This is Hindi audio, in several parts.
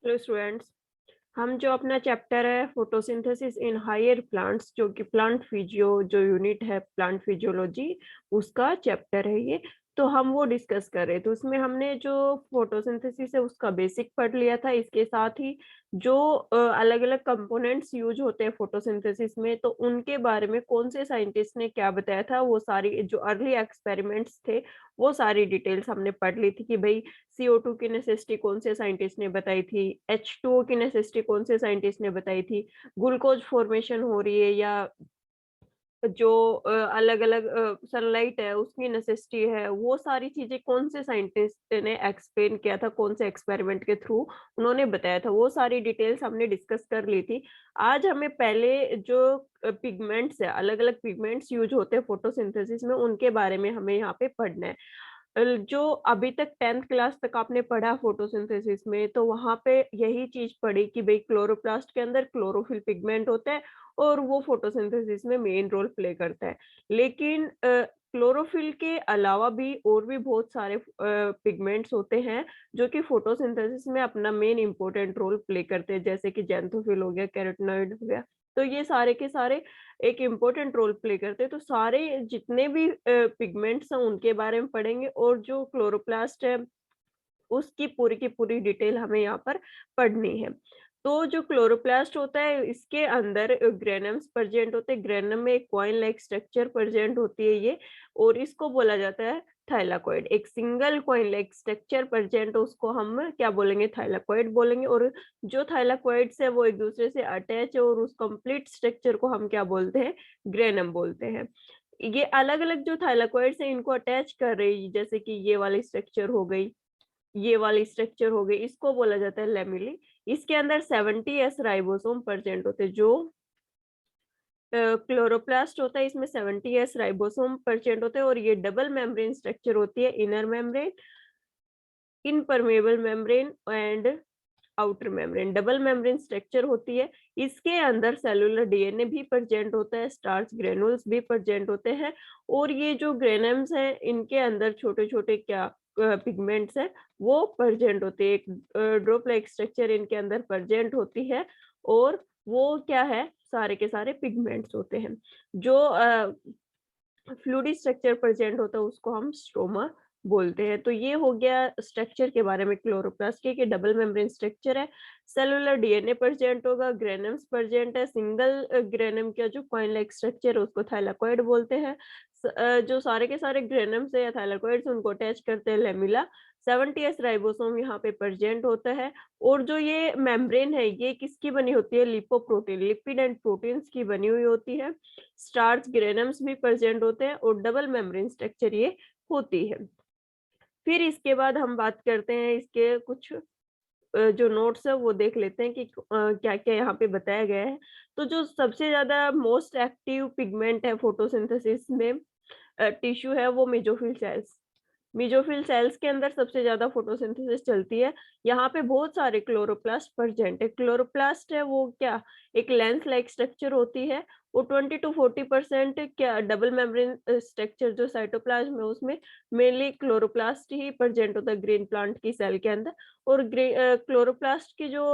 Hello students. हम जो अपना चैप्टर है फोटोसिंथेसिस इन हायर प्लांट्स, जो कि प्लांट फिजियो जो यूनिट है प्लांट फिजियोलॉजी, उसका चैप्टर है ये। तो हम वो डिस्कस कर रहे थे। उसमें हमने जो फोटोसिंथेसिस है उसका बेसिक पढ़ लिया था। इसके साथ ही जो अलग अलग कंपोनेंट्स यूज होते हैं फोटोसिंथेसिस में, तो उनके बारे में कौन से साइंटिस्ट ने क्या बताया था, वो सारी जो अर्ली एक्सपेरिमेंट्स थे वो सारी डिटेल्स हमने पढ़ ली थी कि भाई CO2 की नेसेसिटी कौन से साइंटिस्ट ने बताई थी, H2O की नेसेसिटी कौन से साइंटिस्ट ने बताई थी, ग्लूकोज फॉर्मेशन हो रही है या जो अलग अलग सनलाइट है उसकी नेसेसिटी है, वो सारी चीजें कौन से साइंटिस्ट ने एक्सप्लेन किया था, कौन से एक्सपेरिमेंट के थ्रू उन्होंने बताया था, वो सारी डिटेल्स हमने डिस्कस कर ली थी। आज हमें पहले जो पिगमेंट्स है, अलग अलग पिगमेंट्स यूज होते हैं फोटोसिंथेसिस में, उनके बारे में हमें यहाँ पे पढ़ना है। जो अभी तक 10th क्लास तक आपने पढ़ा फोटोसिंथेसिस में, तो वहां पे यही चीज पढ़ी कि भाई क्लोरोप्लास्ट के अंदर क्लोरोफिल पिगमेंट होता है और वो फोटोसिंथेसिस में मेन रोल प्ले करता है। लेकिन क्लोरोफिल के अलावा भी और भी बहुत सारे पिगमेंट्स होते हैं जो कि फोटोसिंथेसिस में अपना मेन इंपॉर्टेंट रोल प्ले करते हैं, जैसे कि जेंथोफिल हो गया, कैरोटीनॉइड हो गया। तो ये सारे के सारे एक इम्पोर्टेंट रोल प्ले करते हैं। तो सारे जितने भी पिगमेंट्स हैं उनके बारे में पढ़ेंगे, और जो क्लोरोप्लास्ट है उसकी पूरी की पूरी डिटेल हमें यहाँ पर पढ़नी है। तो जो क्लोरोप्लास्ट होता है इसके अंदर ग्रेनम्स प्रेजेंट होते हैं। ग्रेनम में एक कॉइन लाइक स्ट्रक्चर प्रेजेंट होती है ये, और इसको बोला जाता है थाइलाकोइड। एक single coin like structure present, उसको हम क्या बोलेंगे, थाइलाकोइड बोलेंगे। और जो थाइलाकोइड्स है वो एक दूसरे से अटैच है, और उस कंप्लीट स्ट्रक्चर को हम क्या बोलते हैं, ग्रेनम बोलते हैं। ये अलग अलग जो थाइलाकोइड्स है इनको अटैच कर रही, जैसे कि ये वाली स्ट्रक्चर हो गई, ये वाली स्ट्रक्चर हो गई, इसको बोला जाता है लेमिली। इसके अंदर 70s राइबोसोम प्रेजेंट होते हैं। जो क्लोरोप्लास्ट होता है इसमें 70s राइबोसोम प्रेजेंट होते हैं, और ये डबल मेम्ब्रेन स्ट्रक्चर होती है, inner membrane, impermeable membrane and outer membrane. Double membrane structure होती है। इसके अंदर सेलुलर डीएनए भी प्रेजेंट होता है, स्टार्च ग्रेनुल्स भी प्रेजेंट होते हैं, और ये जो ग्रेनम्स हैं इनके अंदर छोटे छोटे क्या पिगमेंट्स हैं वो प्रेजेंट होते हैं। एक ड्रॉप लाइक स्ट्रक्चर इनके अंदर प्रेजेंट होती है, और वो क्या है, सारे के सारे पिगमेंट्स होते हैं। जो फ्लूइडी स्ट्रक्चर प्रेजेंट होता है उसको हम स्ट्रोमा बोलते हैं। तो ये हो गया स्ट्रक्चर के बारे में क्लोरोप्लास्ट के, कि डबल मेम्ब्रेन स्ट्रक्चर है, सेलुलर डीएनए प्रेजेंट होगा, ग्रेनम्स प्रेजेंट है, सिंगल ग्रेनम का जो कॉइन लाइक स्ट्रक्चर है उसको थाइलाकोइड बोलते हैं। जो सारे के सारे ग्रेनम्स है या थाइलाकोइड्स उनको अटैच करते हैं लेमिला। 70s राइबोसोम यहाँ पे प्रेजेंट होता है। और जो ये मेम्ब्रेन है ये किसकी बनी होती है, लिपोप्रोटीन, लिपिड एंड प्रोटीन्स की बनी हुई होती है। स्टार्च ग्रेनम्स भी प्रेजेंट होते हैं, और डबल मेम्ब्रेन स्ट्रक्चर ये होती है। फिर इसके बाद हम बात करते हैं इसके कुछ जो नोट्स है वो देख लेते हैं कि क्या-क्या यहाँ पे बताया गया है। तो जो सबसे ज़्यादा मोस्ट एक्टिव पिगमेंट है फोटोसिंथेसिस में टिश्यू है वो मेसोफिल सेल्स। मेसोफिल सेल्स के अंदर सबसे ज़्यादा फोटोसिंथेसिस चलती है। यहाँ पे बहुत सारे क्लोरोप्लास्ट प्रेजेंट है। क्लोरोप्लास्ट है वो क्या, एक लेंस लाइक स्ट्रक्चर होती है। वो 20 टू 40% क्या डबल मेम्ब्रेन स्ट्रक्चर जो साइटोप्लाज्म है उसमें मेनली क्लोरोप्लास्ट ही प्रेजेंट होता है ग्रीन प्लांट की सेल के अंदर। और क्लोरोप्लास्ट की जो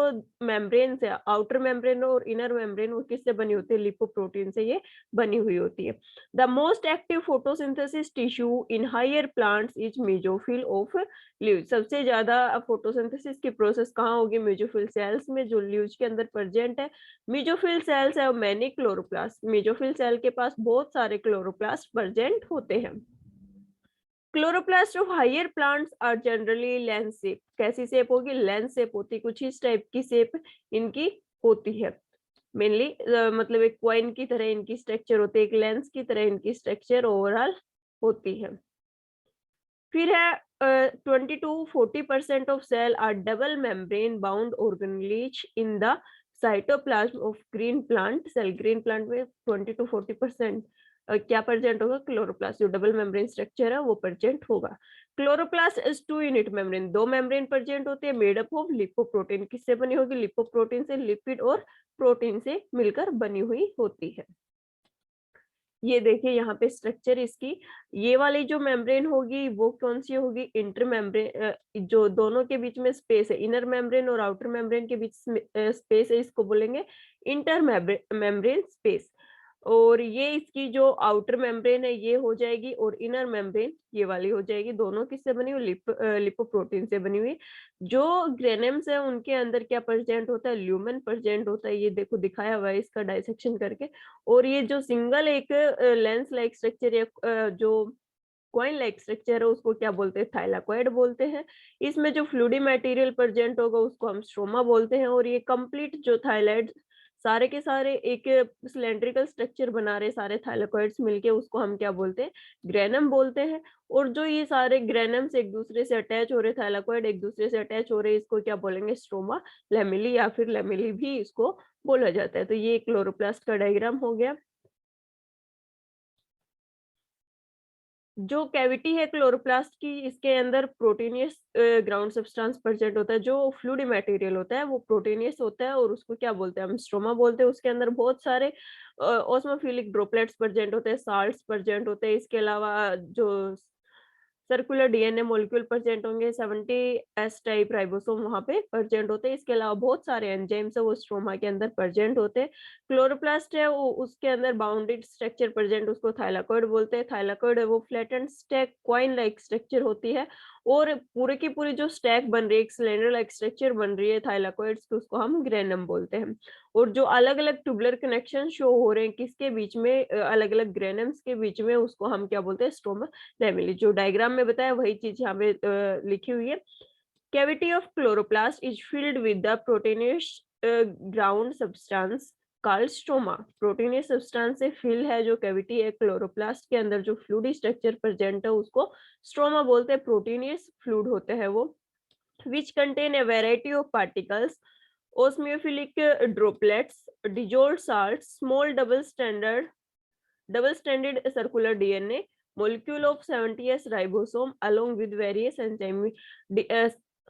मेम्ब्रेन्स है, आउटर मेम्ब्रेन और इनर मेम्ब्रेन, वो किससे बनी होती है, लिपोप्रोटीन से ये बनी हुई होती है। The most active photosynthesis tissue in higher plants is mesophyll of leaves। सबसे ज्यादा फोटोसिंथेसिस की प्रोसेस कहाँ होगी, मेसोफिल सेल्स में, जो लीव्स के अंदर प्रेजेंट है। मेसोफिल सेल्स है मैनी क्लोरोप्लास्ट। मेसोफिल सेल के पास बहुत सारे क्लोरोप्लास्ट प्रेजेंट होते हैं। Chloroplast of higher plants are generally lens shape. कैसी शेप होगी, लेंस शेप होती है, कुछ इस टाइप की शेप इनकी होती है। मेनली मतलब एक कॉइन की तरह इनकी स्ट्रक्चर होती है, एक लेंस की तरह इनकी स्ट्रक्चर ओवरऑल होती है। फिर है 20 to 40% of cell are double membrane bound organelles in the cytoplasm of green plant cell. Green plant में 20 to 40% क्या प्रेजेंट होगा, क्लोरोप्लास्ट, जो डबल मेम्ब्रेन स्ट्रक्चर है वो प्रेजेंट होगा। क्लोरोप्लास्ट इज 2 यूनिट मेम्ब्रेन, दो मेम्ब्रेन प्रेजेंट होते हैं, मेड अप ऑफ लिपोप्रोटीन। किससे बनी होगी, लिपोप्रोटीन से, लिपिड और प्रोटीन से मिलकर बनी हुई होती है। ये देखिए यहाँ पे स्ट्रक्चर इसकी, ये वाली जो मेम्ब्रेन होगी वो कौन सी होगी, इंटर मेम्ब्रेन, जो दोनों के बीच में स्पेस है, इनर मेम्ब्रेन और आउटर मेम्ब्रेन के बीच स्पेस है, इसको बोलेंगे इंटर मेम्ब्रेन स्पेस। और ये इसकी जो आउटर मेम्ब्रेन है ये हो जाएगी, और इनर मेम्ब्रेन ये वाली हो जाएगी। दोनों किससे बनी हुई, लिपोप्रोटीन से बनी हुई। जो ग्रेनम्स है उनके अंदर क्या प्रेजेंट होता है, ल्यूमेन प्रेजेंट होता है, ये देखो दिखाया हुआ है इसका डाइसेक्शन करके। और ये जो सिंगल एक लेंस लाइक स्ट्रक्चर या जो कॉइन लाइक स्ट्रक्चर है उसको क्या बोलते हैं, थाइलाकोइड बोलते हैं। इसमें जो फ्लूइडी मटेरियल प्रेजेंट होगा उसको हम स्ट्रोमा बोलते हैं। और ये कंप्लीट जो थाइलाइड सारे के सारे एक सिलेंड्रिकल स्ट्रक्चर बना रहे सारे थाइलाकोइड्स मिलके, उसको हम क्या बोलते हैं, ग्रेनम बोलते हैं। और जो ये सारे ग्रेनम्स एक दूसरे से अटैच हो रहे, थाइलाकोइड एक दूसरे से अटैच हो रहे, इसको क्या बोलेंगे, स्ट्रोमा लेमिली या फिर लेमिली भी इसको बोला जाता है। तो ये क्लोरोप्लास्ट का डायग्राम हो गया। जो कैविटी है क्लोरोप्लास्ट की, इसके अंदर प्रोटीनियस ग्राउंड सब्सटेंस प्रेजेंट होता है। जो फ्लूइडी मटेरियल होता है वो प्रोटीनियस होता है, और उसको क्या बोलते हैं, हम स्ट्रोमा बोलते हैं। उसके अंदर बहुत सारे ऑस्मोफिलिक ड्रॉपलेट्स प्रेजेंट होते हैं, साल्ट्स प्रेजेंट होते हैं। इसके अलावा जो सर्कुलर डीएनए मॉलिक्यूल प्रेजेंट होंगे, 70 एस टाइप राइबोसोम वहां पे प्रेजेंट होते हैं। इसके अलावा बहुत सारे एंजाइम्स है वो स्ट्रोमा के अंदर प्रेजेंट होते हैं। क्लोरोप्लास्ट है वो, उसके अंदर बाउंडेड स्ट्रक्चर प्रेजेंट, उसको थाइलाकोइड बोलते हैं। थाइलाकोइड है वो flattened stack coin like structure होती है, और पूरे की पूरी जो स्टैक बन रही है, एक सिलेंडर लाइक स्ट्रक्चर बन रही है थाइलाकोइड्स की, उसको हम ग्रेनम बोलते हैं। और जो अलग अलग ट्यूबुलर कनेक्शन शो हो रहे हैं किसके बीच में, अलग अलग ग्रेनम्स के बीच में, उसको हम क्या बोलते हैं, स्ट्रोमा लेमिली। जो डायग्राम में बताया वही चीज यहाँ पे लिखी हुई है। Cavity of chloroplast is filled with the proteinaceous ground substance called stroma. Proteinaceous substance से फिल है जो कैविटी है क्लोरोप्लास्ट के अंदर, जो फ्लूइडी स्ट्रक्चर प्रेजेंट है उसको स्ट्रोमा बोलते हैं। प्रोटीनियस फ्लूइड होते हैं वो, which contain a variety of particles, osmophilic droplets, dissolved salts, small double-stranded circular DNA, molecule of 70s ribosome along with various enzyme,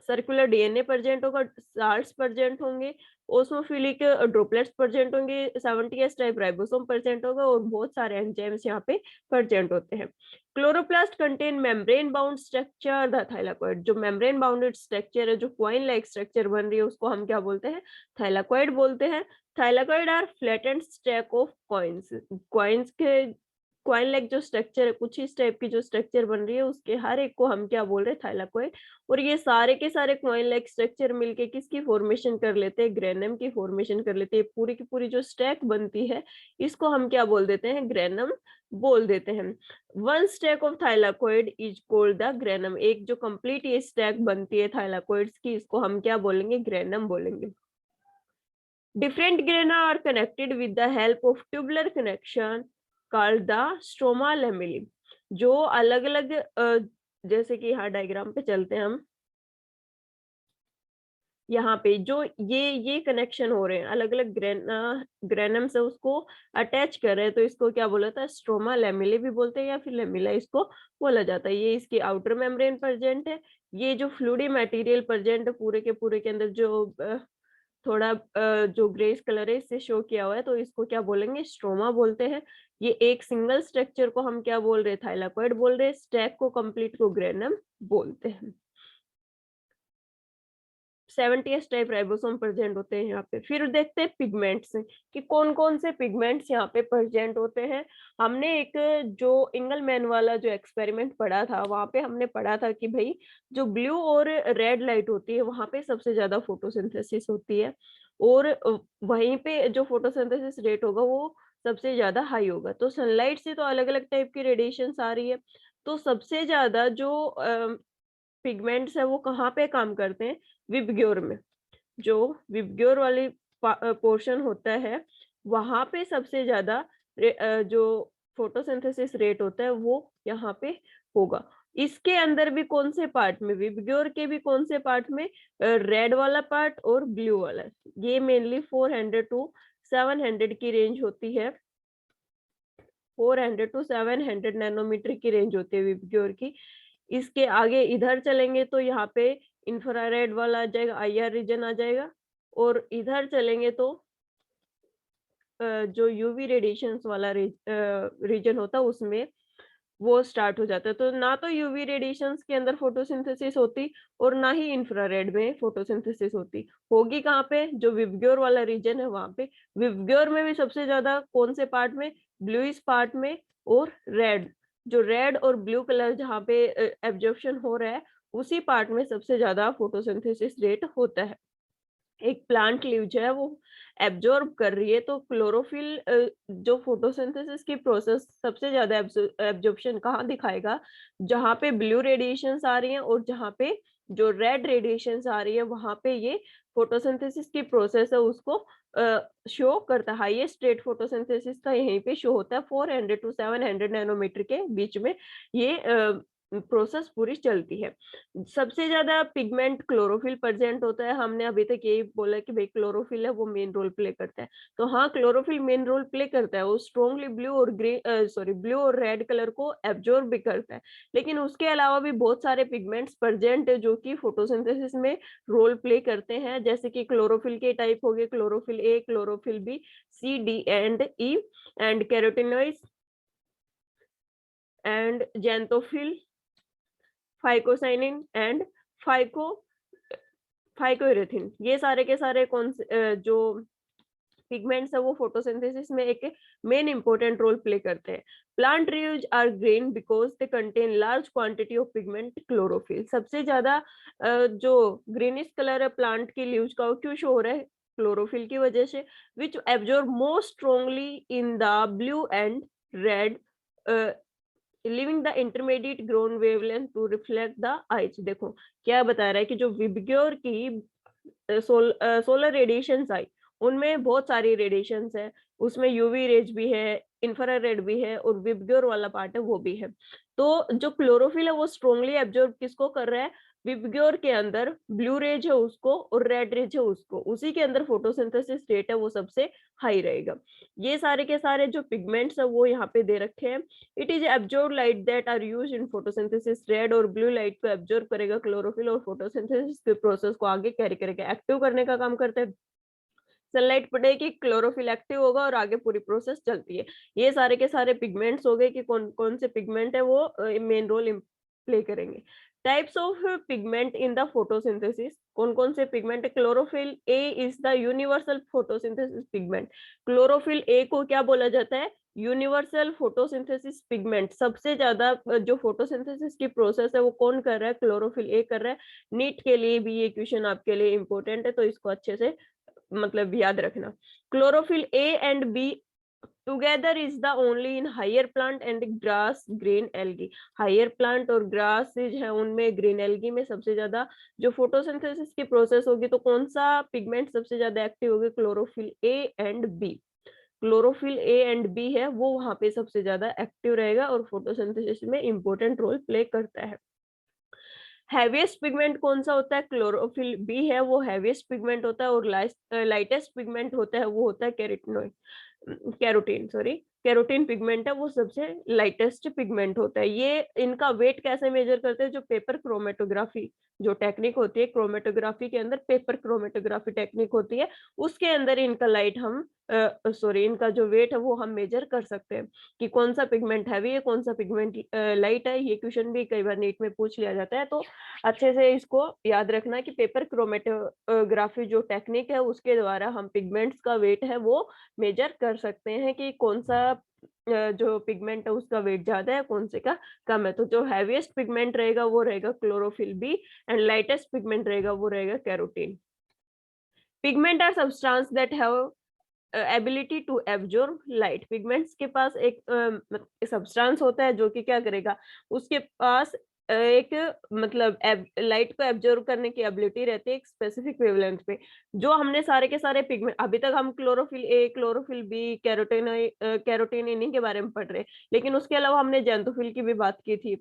circular DNA present होगा, साल्ट्स प्रेजेंट होंगे, ओस्मोफिलिक ड्रॉपलेट्स प्रेजेंट होंगे, 70s टाइप राइबोसोम प्रेजेंट होगा, और बहुत सारे एंजाइम्स यहाँ पे प्रेजेंट होते हैं। Chloroplast contain membrane bound structure the thylakoid. जो मेम्ब्रेन बाउंडेड स्ट्रक्चर है, जो कॉइन लाइक स्ट्रक्चर बन रही है, उसको हम क्या बोलते हैं, थाइलाकोइड बोलते हैं। Thylakoid are flattened stack of coins. Coins के कॉइन लाइक जो स्ट्रक्चर है, कुछ इस टाइप की जो स्ट्रक्चर बन रही है, उसके हर एक को हम क्या बोल रहे हैं, थाइलाकोइड। और ये सारे के सारे कॉइन लाइक स्ट्रक्चर मिलके किसकी फॉर्मेशन कर लेते हैं, ग्रेनम की फॉर्मेशन कर लेते हैं। पूरी की पूरी जो स्टैक बनती है इसको हम क्या बोल देते हैं, ग्रेनम बोल देते हैं। One stack of thylakoid is called the granum. एक जो कंप्लीट ये स्टैक बनती है थाइलाकोइड्स की, इसको हम क्या बोलेंगे, ग्रेनम बोलेंगे। Different grana are connected with the help of tubular connection called the stroma lamella। जो अलग अलग जैसे कि यहाँ डायग्राम पे चलते हैं हम, यहाँ पे जो ये कनेक्शन हो रहे हैं, अलग अलग ग्रेनम से उसको अटैच कर रहे हैं, तो इसको क्या बोला था, स्ट्रोमा लेमिले भी बोलते हैं, या फिर लेमिला इसको बोला जाता है। ये इसकी आउटर मेम्ब्रेन प्रेजेंट है। ये जो फ्लूइडी मटेरियल प्रेजेंट है पूरे के अंदर, जो थोड़ा जो ग्रेस कलर है इससे शो किया हुआ है, तो इसको क्या बोलेंगे, स्ट्रोमा बोलते हैं। ये एक सिंगल स्ट्रक्चर को हम क्या बोल रहे हैं, थाइलाकोइड बोल रहे हैं। स्टैक को कंप्लीट को ग्रेनम बोलते हैं। 70s टाइप राइबोसोम प्रेजेंट होते हैं यहाँ पे। फिर देखते हैं पिगमेंट्स कि कौन कौन से पिगमेंट्स यहाँ पे प्रेजेंट होते हैं। हमने एक जो इंगलमैन वाला जो एक्सपेरिमेंट पढ़ा था, वहां पे हमने पढ़ा था कि भाई जो ब्लू और रेड लाइट होती है वहां पे सबसे ज्यादा फोटोसिंथेसिस होती है, और वहीं पे जो फोटोसिंथेसिस रेट होगा वो सबसे ज्यादा हाई होगा। तो सनलाइट से तो अलग अलग टाइप की रेडिएशन आ रही है, तो सबसे ज्यादा जो पिगमेंट्स है वो कहाँ पे काम करते हैं, विबग्योर में। जो विबग्योर वाली पोर्शन होता है वहां पे सबसे ज्यादा जो फोटोसिंथेसिस रेट होता है वो यहाँ पे होगा। इसके अंदर भी कौन से पार्ट में, विबग्योर के भी कौन से पार्ट में, रेड वाला पार्ट और ब्लू वाला। ये मेनली 400 टू 700 की रेंज होती है, 400 टू 700 नैनोमीटर की रेंज होती है विबग्योर की। इसके आगे इधर चलेंगे तो यहाँ पे इंफ्रारेड वाला आ जाएगा, आईआर रीजन आ जाएगा, और इधर चलेंगे तो जो यूवी रेडिएशंस वाला रीजन होता है उसमें वो स्टार्ट हो जाता है। तो ना तो यूवी रेडिएशंस के अंदर फोटोसिंथेसिस होती और ना ही इंफ्रारेड में फोटोसिंथेसिस होती। होगी कहाँ पे? जो विबग्योर वाला रीजन है वहां पे। विबग्योर में भी सबसे ज्यादा कौन से पार्ट में? ब्लूइश पार्ट में और रेड। जो रेड और ब्लू कलर जहाँ पे एब्जॉर्प्शन हो रहा है उसी पार्ट में सबसे ज्यादा फोटोसिंथेसिस रेट होता है। एक प्लांट लीव जो है वो एब्जॉर्ब कर रही है, तो क्लोरोफिल जो फोटोसिंथेसिस की प्रोसेस सबसे ज्यादा एब्जॉर्प्शन कहाँ दिखाएगा? जहाँ पे ब्लू रेडिएशंस आ रही हैं और जहाँ पे जो रेड रेडिएशंस आ रही है वहां पे ये फोटोसिंथेसिस की प्रोसेस है उसको शो करता है। हाईएस्ट रेट फोटोसिंथेसिस का यहीं पे शो होता है 400 टू 700 नैनोमीटर के बीच में ये प्रोसेस पूरी चलती है। सबसे ज्यादा पिगमेंट क्लोरोफिल प्रेजेंट होता है। हमने अभी तक यही बोला कि भाई क्लोरोफिल है वो मेन रोल प्ले करता है। तो हाँ, क्लोरोफिल मेन रोल प्ले करता है। वो स्ट्रॉन्गली ब्लू और ब्लू और रेड कलर को एब्जॉर्ब भी करता है। लेकिन उसके अलावा भी बहुत सारे पिगमेंट्स प्रेजेंट है जो कि फोटोसिंथेसिस में रोल प्ले करते हैं। जैसे कि क्लोरोफिल के टाइप हो गए, chlorophyll A, chlorophyll B, C, D and E, and carotenoids and xanthophyll, phycocyanin and phyco phycoerythrin. ये सारे के सारे कौन से जो पिगमेंट्स है वो फोटोसिंथेसिस में एक मेन इंपॉर्टेंट रोल प्ले करते हैं। Plant leaves are green because they contain large quantity of pigment chlorophyll. सबसे ज्यादा जो ग्रीनिश कलर है प्लांट की लीव्स का वो क्यों शो हो रहा है? क्लोरोफिल की वजह से, which absorb more strongly in the blue and red, living the intermediate green wavelength to reflect the eyes. देखो क्या बता रहा है कि जो विबग्योर की सोलर रेडिएशंस आई उनमें बहुत सारी रेडिएशंस है। उसमें यूवी रेज भी है, इंफ्रारेड भी है और विबग्योर वाला पार्ट है वो भी है। तो जो क्लोरोफिल है वो स्ट्रॉन्गली एब्जॉर्ब किसको कर रहा है? विबग्योर के अंदर ब्लू रेज है उसको और रेड रेज है उसको। उसी के अंदर फोटोसिंथेसिस रेट है वो सबसे हाई रहेगा। ये सारे के सारे जो पिगमेंट्स है वो यहाँ पे दे रखे हैं। It is absorb light that are used in photosynthesis. Red और ब्लू लाइट को एब्जॉर्ब करेगा क्लोरोफिल और फोटोसिंथेसिस के प्रोसेस को आगे कैरी करेगा, एक्टिव करने का काम करता है। सनलाइट पड़ेगी, क्लोरोफिल एक्टिव होगा और आगे पूरी प्रोसेस चलती है। ये सारे के सारे पिगमेंट्स हो गए कि कौन कौन से पिगमेंट है वो मेन रोल प्ले करेंगे। Types of pigment in the photosynthesis. कौन कौन से पिगमेंट है? Chlorophyll A is the universal photosynthesis pigment. Chlorophyll A को क्या बोला जाता है? Universal photosynthesis pigment. सबसे ज्यादा जो फोटोसिंथेसिस की प्रोसेस है वो कौन कर रहा है? क्लोरोफिल ए कर रहा है। नीट के लिए भी ये क्वेश्चन आपके लिए इंपॉर्टेंट है तो इसको अच्छे से मतलब याद रखना। Chlorophyll A and B together is the only in higher plant and grass green algae. Higher plant और ग्रास है उनमें ग्रीन एल्गी में सबसे ज्यादा जो फोटोसिंथेसिस की प्रोसेस होगी तो कौन सा पिगमेंट सबसे ज्यादा एक्टिव होगी? Chlorophyll A and B. Chlorophyll A and B है वो वहां पे सबसे ज्यादा एक्टिव रहेगा और फोटोसिंथेसिस में इंपॉर्टेंट रोल प्ले करता है। हैवीएस्ट पिगमेंट कौन सा होता है? क्लोरोफिल बी है वो हैवीएस्ट पिगमेंट होता है और लाइटेस्ट पिगमेंट होता है वो होता है carotenoid, carotene sorry, carotene pigment है वो सबसे लाइटेस्ट पिगमेंट होता है। ये इनका वेट कैसे मेजर करते हैं? जो पेपर क्रोमेटोग्राफी जो टेक्निक होती है, क्रोमेटोग्राफी के अंदर पेपर क्रोमेटोग्राफी टेक्निक होती है, उसके अंदर इनका लाइट हम इनका जो वेट है वो हम मेजर कर सकते हैं कि कौन सा पिगमेंट हैवी है, कौन सा पिगमेंट लाइट है। ये क्वेश्चन भी कई बार नीट में पूछ लिया जाता है तो अच्छे से इसको याद रखना कि पेपर क्रोमेटोग्राफी जो टेक्निक है उसके द्वारा हम पिगमेंट्स का वेट है वो मेजर कर सकते हैं कि कौन सा जो पिगमेंट है उसका वेट ज्यादा है, कौन से का कम है। तो जो हैवीएस्ट पिगमेंट रहेगा वो रहेगा chlorophyll B and lightest pigment रहेगा वो रहेगा carotene. Pigment are substance that have ability to absorb light. Pigments के पास एक सब्सटेंस होता है जो कि क्या करेगा? उसके पास एक मतलब लाइट को एब्जॉर्ब करने की एबिलिटी रहती है एक स्पेसिफिक वेवलेंथ पे। जो हमने सारे के सारे पिगमेंट अभी तक हम chlorophyll A, chlorophyll B, carotene इन्हीं के बारे में पढ़ रहे हैं, लेकिन उसके अलावा हमने जेंथोफिल की भी बात की थी।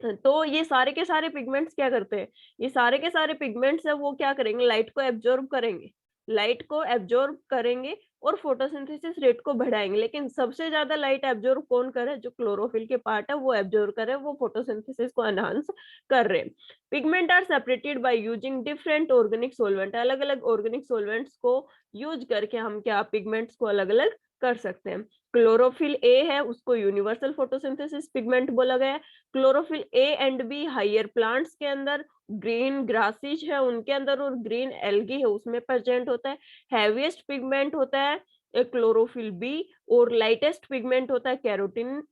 तो ये सारे के सारे पिगमेंट्स क्या करते हैं? ये सारे के सारे पिगमेंट्स है वो क्या करेंगे? लाइट को एब्जॉर्ब करेंगे। लाइट को एब्जॉर्ब करेंगे और फोटोसिंथेसिस रेट को बढ़ाएंगे, लेकिन सबसे ज्यादा लाइट एब्जॉर्ब कौन करे? जो क्लोरोफिल के पार्ट है वो एब्जॉर्ब करे, वो फोटोसिंथेसिस को एनहांस कर रहे हैं। Pigment are separated by using different organic solvent, अलग अलग ऑर्गेनिक सोलवेंट्स को यूज करके हम क्या पिगमेंट्स को अलग अलग कर सकते हैं। क्लोरोफिल ए है, उसको यूनिवर्सल फोटोसिंथेसिस पिगमेंट बोला गया है। Chlorophyll A and B higher plants के अंदर, ग्रीन ग्रासेस है उनके अंदर और ग्रीन एल्गी है उसमें प्रेजेंट होता है। हैवीएस्ट पिगमेंट होता है क्लोरोफिल बी और लाइटेस्ट पिगमेंट होता है कैरोटीन।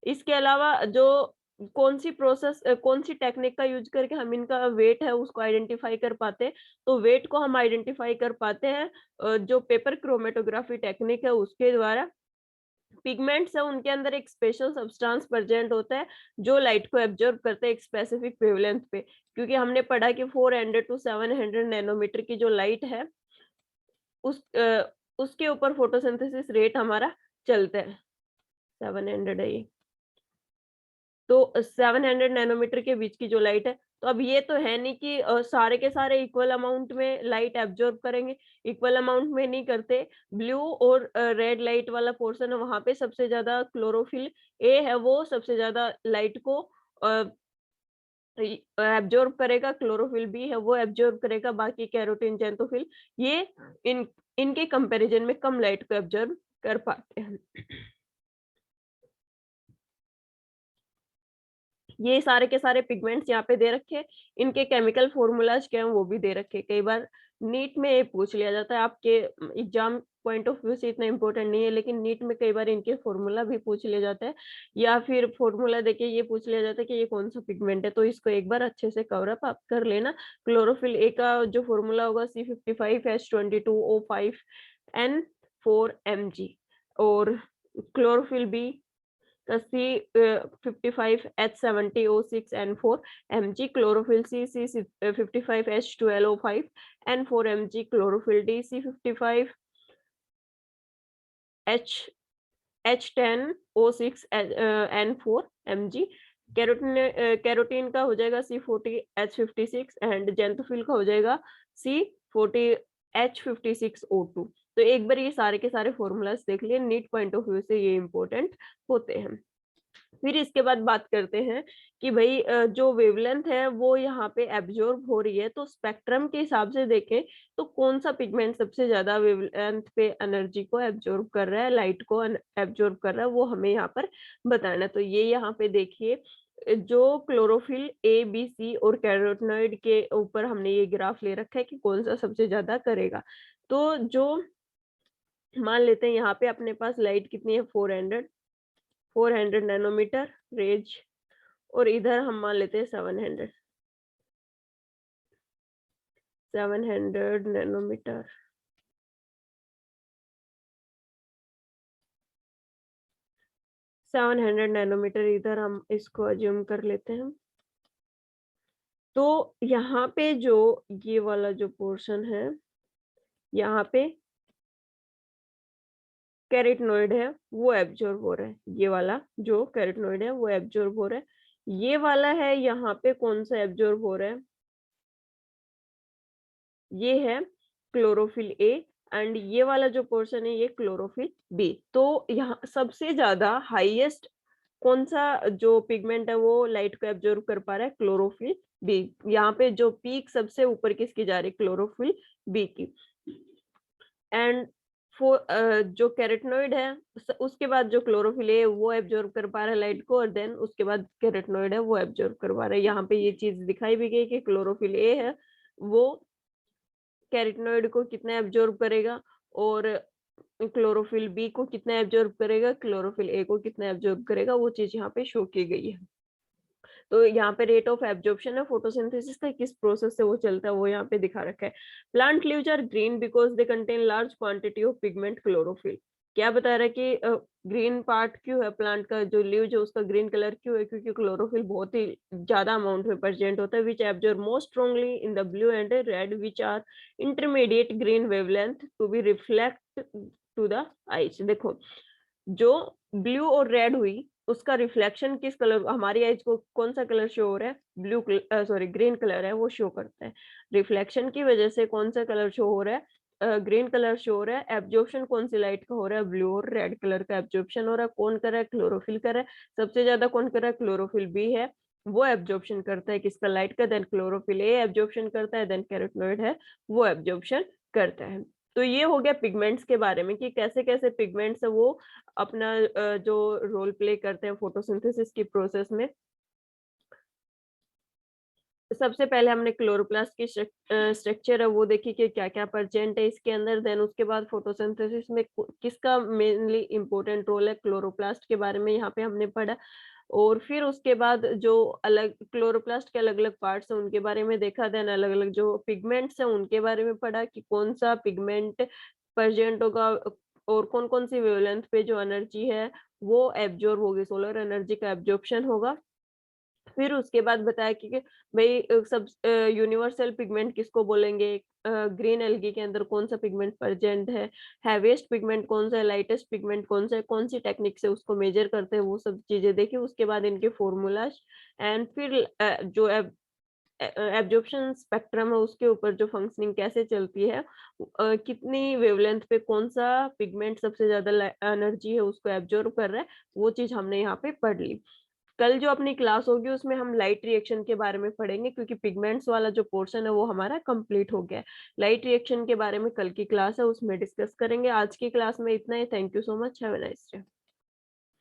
इसके अलावा जो कौन सी प्रोसेस कौन सी टेक्निक का यूज करके हम इनका वेट है उसको आइडेंटिफाई कर पाते हैं? तो वेट को हम आइडेंटिफाई कर पाते हैं जो पेपर क्रोमेटोग्राफी टेक्निक है उसके द्वारा। पिगमेंट्स है उनके अंदर एक स्पेशल सब्सटेंस प्रेजेंट होता है जो लाइट को एब्जॉर्ब करते हैं एक स्पेसिफिक वेवलेंथ पे, क्योंकि हमने पढ़ा कि 400 टू 700 नैनोमीटर की जो लाइट है उसके ऊपर फोटोसिंथेसिस रेट हमारा चलता है। 700 है ये, तो 700 नैनोमीटर के बीच की जो लाइट है, तो अब ये तो है नहीं कि सारे के सारे इक्वल अमाउंट में लाइट एब्जॉर्ब करेंगे, इक्वल अमाउंट में नहीं करते। ब्लू और रेड लाइट वाला पोर्शन है वहां पे सबसे ज्यादा क्लोरोफिल ए है वो सबसे ज्यादा लाइट को एब्जॉर्ब करेगा, क्लोरोफिल बी है वो एब्जॉर्ब करेगा, बाकी कैरोटीन जेंथोफिल ये इन इनके कंपैरिजन में कम लाइट को एब्जॉर्ब कर पाते हैं। ये सारे के सारे पिगमेंट्स यहाँ पे दे रखे हैं, इनके केमिकल फॉर्मूलाज क्या हैं वो भी दे रखे हैं। कई बार नीट में ये पूछ लिया जाता है, आपके एग्जाम पॉइंट ऑफ व्यू से इतना इम्पोर्टेंट नहीं है, लेकिन नीट में कई बार इनके फॉर्मूला भी पूछ लिया जाता है, या फिर फॉर्मूला देके ये पूछ लिया जाता है कि ये कौन सा पिगमेंट है, तो इसको एक बार अच्छे से कवर अप आप कर लेना। क्लोरोफिल ए का जो फॉर्मूला होगा C55H22O5N4Mg, और क्लोरोफिल बी का C55H70O6N4 Mg, chlorophyll C55H12O5 N4 Mg, chlorophyll D C55H10O6N4 Mg, carotene का हो जाएगा C40H56 एंड जेंथोफिल का हो जाएगा C40H56O2। तो एक बार ये सारे के सारे फॉर्मूलाज देख लिए, नीट पॉइंट ऑफ व्यू से ये इंपॉर्टेंट होते हैं। फिर इसके बाद बात करते हैं कि भाई जो वेवलेंथ है वो यहाँ पे एब्जॉर्ब हो रही है, तो स्पेक्ट्रम के हिसाब से देखें तो कौन सा पिगमेंट सबसे ज्यादा वेवलेंथ पे एनर्जी को एब्जॉर्ब कर रहा है, लाइट को एब्जॉर्ब कर रहा है, वो हमें यहाँ पर बताना है। तो ये यहाँ पे देखिए जो क्लोरोफिल ए बी सी और कैरोटिनॉइड के ऊपर हमने ये ग्राफ ले रखा है कि कौन सा सबसे ज्यादा करेगा। तो जो मान लेते हैं यहाँ पे अपने पास लाइट कितनी है 400 नैनोमीटर रेंज, और इधर हम मान लेते हैं 700 नैनोमीटर। 700 नैनोमीटर इधर हम इसको अज्यूम कर लेते हैं। तो यहाँ पे जो ये वाला जो पोर्शन है, यहाँ पे कैरोटिनॉइड है वो एब्जॉर्ब हो रहा है, ये वाला जो कैरोटिनॉइड है वो एब्जॉर्ब हो रहा है। ये वाला है यहाँ पे कौन सा एब्जॉर्ब हो रहा है, ये है क्लोरोफिल ए, एंड ये वाला जो पोर्शन है ये क्लोरोफिल बी। तो यहाँ सबसे ज्यादा हाईएस्ट कौन सा जो पिगमेंट है वो लाइट को एब्जॉर्ब कर पा रहा है, क्लोरोफिल बी। यहाँ पे जो पीक सबसे ऊपर किसकी जा रही है, क्लोरोफिल बी की। एंड जो कैरोटिनॉइड है उसके बाद जो क्लोरोफिल है वो एब्जॉर्ब कर पा रहा है लाइट को, और देन उसके बाद कैरोटिनॉइड है वो एब्जॉर्ब कर पा रहा है। यहाँ पे ये चीज दिखाई भी गई कि क्लोरोफिल ए है वो कैरोटिनॉइड को कितना एब्जॉर्ब करेगा, और क्लोरोफिल बी को कितना एब्जॉर्ब करेगा, क्लोरोफिल ए को कितना एब्जॉर्ब करेगा, वो चीज यहाँ पे शो की गई है। तो यहाँ पे रेट ऑफ एब्जॉर्प्शन है फोटोसिंथेसिस का, किस प्रोसेस से वो चलता है वो यहाँ पे दिखा रखा है। Plant leaves are green because they contain large quantity of pigment chlorophyll. क्या बता रहा है कि ग्रीन पार्ट क्यों है प्लांट का, जो लीव जो उसका ग्रीन कलर क्यों है, क्योंकि क्लोरोफिल बहुत ही ज्यादा अमाउंट में प्रेजेंट होता है, which absorb most strongly in the blue and red which are intermediate green wavelength to be reflect to the eyes. देखो जो ब्लू और रेड हुई उसका रिफ्लेक्शन किस कलर, हमारी आइज को कौन सा कलर शो हो रहा है, ब्लू सॉरी ग्रीन कलर है वो शो करता है। रिफ्लेक्शन की वजह से कौन सा कलर शो हो रहा है, ग्रीन कलर शो हो रहा है, एब्जॉर्प्शन कौन सी लाइट का हो रहा है, ब्लू और रेड कलर का एब्जॉर्प्शन हो रहा है, कौन कर रहा है, क्लोरोफिल कर रहा है, सबसे ज्यादा कौन कर रहा है, क्लोरोफिल बी है, वो एब्जॉर्प्शन करता है किसका, लाइट का, देन क्लोरोफिल ए एब्जॉर्प्शन करता है, देन कैरोटीनॉइड है वो एब्जॉर्प्शन करता है। तो ये हो गया पिगमेंट्स के बारे में कि कैसे कैसे पिगमेंट्स है वो अपना जो रोल प्ले करते हैं फोटोसिंथेसिस की प्रोसेस में। सबसे पहले हमने क्लोरोप्लास्ट की स्ट्रक्चर है वो देखी कि क्या-क्या प्रेजेंट है इसके अंदर, देन उसके बाद फोटोसिंथेसिस में किसका मेनली इम्पोर्टेंट रोल है, क्लोरोप्लास्ट के बारे में यहाँ पे हमने पढ़ा। और फिर उसके बाद जो अलग क्लोरोप्लास्ट के अलग-अलग पार्ट्स हैं उनके बारे में देखा, देन अलग-अलग जो पिगमेंट्स हैं उनके बारे में पढ़ा कि कौन-सा पिगमेंट प्रेजेंट होगा और कौन-कौन सी वेवलेंथ पे जो एनर्जी है वो एब्जॉर्ब होगी, सोलर एनर्जी का एब्जॉर्प्शन होगा। फिर उसके बाद बताया कि भई सब यूनिवर्सल पिगमेंट किसको बोलेंगे? ग्रीन एल्गी के अंदर कौन-सा पिगमेंट प्रेज़ेंट है? हेवीएस्ट पिगमेंट कौन-सा है? लाइटेस्ट पिगमेंट कौन-सा है? कौन-सी टेक्निक से उसको मेज़र करते हैं? वो सब चीज़ें देखी। उसके बाद इनके फ़ॉर्मूलाज़ एंड फिर जो एब्जॉर्प्शन स्पेक्ट्रम है उसके ऊपर जो फंक्शनिंग कैसे चलती है, कितनी वेवलेंथ पे कौन-सा पिगमेंट सबसे ज़्यादा एनर्जी है उसको एब्ज़ॉर्ब कर रहा है, वो चीज़ हमने यहाँ पे पढ़ ली। कल जो अपनी क्लास होगी उसमें हम लाइट रिएक्शन के बारे में पढ़ेंगे क्योंकि पिगमेंट्स वाला जो पोर्शन है वो हमारा कंप्लीट हो गया है। लाइट रिएक्शन के बारे में कल की क्लास है उसमें डिस्कस करेंगे। आज की क्लास में इतना ही। Thank you so much. Have a nice day.